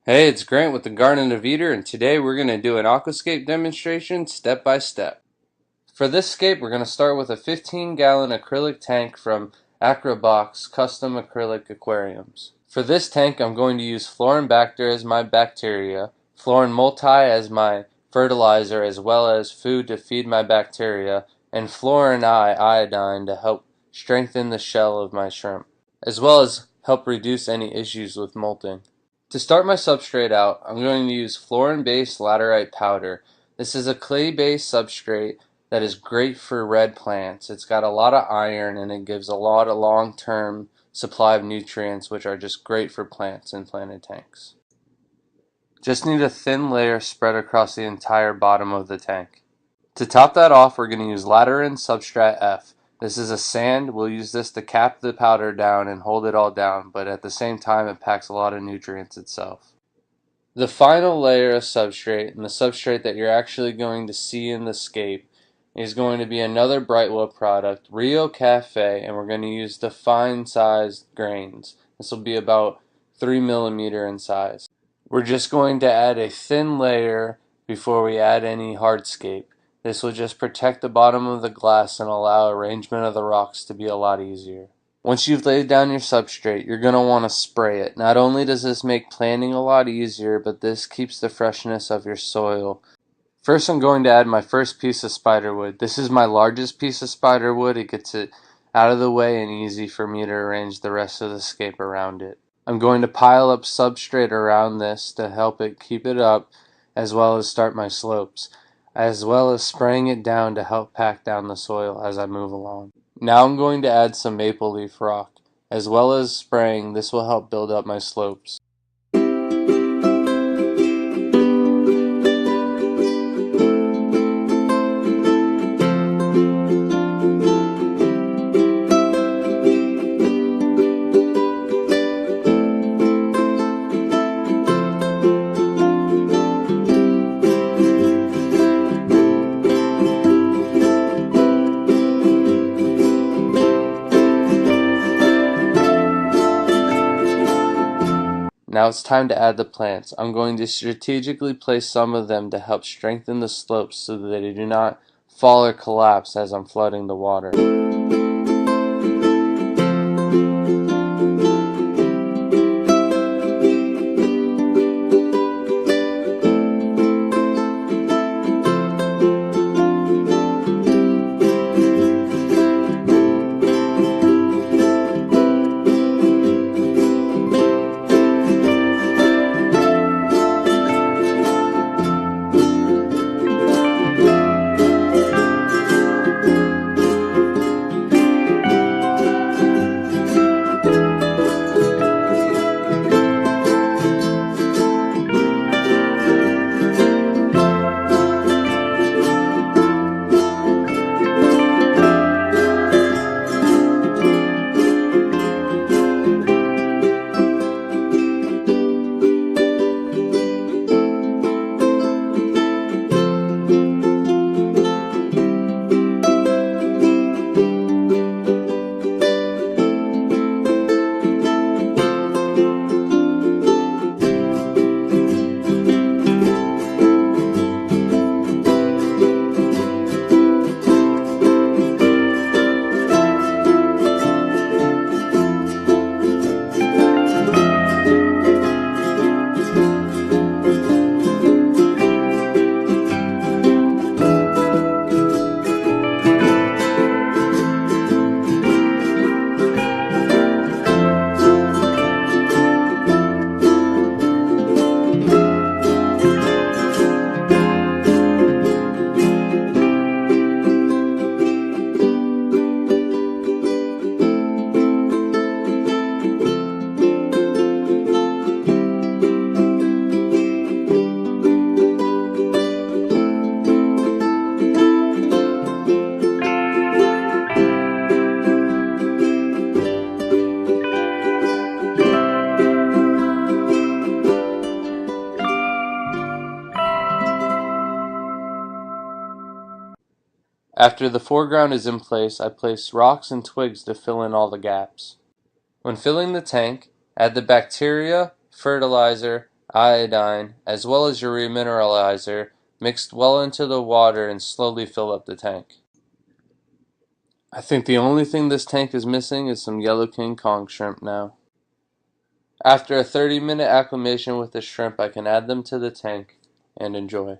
Hey, it's Grant with the Garden of Eder, and today we're going to do an Aquascape demonstration step by step. For this scape, we're going to start with a 15-gallon acrylic tank from Aquabox Custom Acrylic Aquariums. For this tank, I'm going to use Florinbacter as my bacteria, Florin multi as my fertilizer as well as food to feed my bacteria, and Florin I iodine to help strengthen the shell of my shrimp, as well as help reduce any issues with molting. To start my substrate out, I'm going to use fluorine-based laterite powder. This is a clay-based substrate that is great for red plants. It's got a lot of iron and it gives a lot of long-term supply of nutrients, which are just great for plants in planted tanks. Just need a thin layer spread across the entire bottom of the tank. To top that off, we're going to use Lateran Substrat F. This is a sand. We'll use this to cap the powder down and hold it all down, but at the same time it packs a lot of nutrients itself. The final layer of substrate, and the substrate that you're actually going to see in the scape, is going to be another Brightwell product, Rio Cafe, and we're going to use the fine sized grains. This will be about 3 millimeter in size. We're just going to add a thin layer before we add any hardscape. This will just protect the bottom of the glass and allow arrangement of the rocks to be a lot easier. Once you've laid down your substrate, you're going to want to spray it. Not only does this make planting a lot easier, but this keeps the freshness of your soil. First, I'm going to add my first piece of spiderwood. This is my largest piece of spiderwood. It gets it out of the way and easy for me to arrange the rest of the scape around it. I'm going to pile up substrate around this to help it keep it up, as well as start my slopes, as well as spraying it down to help pack down the soil as I move along. Now I'm going to add some maple leaf rock. As well as spraying, this will help build up my slopes. Now it's time to add the plants. I'm going to strategically place some of them to help strengthen the slopes so that they do not fall or collapse as I'm flooding the water. After the foreground is in place, I place rocks and twigs to fill in all the gaps. When filling the tank, add the bacteria, fertilizer, iodine, as well as your remineralizer, mixed well into the water and slowly fill up the tank. I think the only thing this tank is missing is some yellow king Kong shrimp now. After a 30-minute acclimation with the shrimp, I can add them to the tank and enjoy.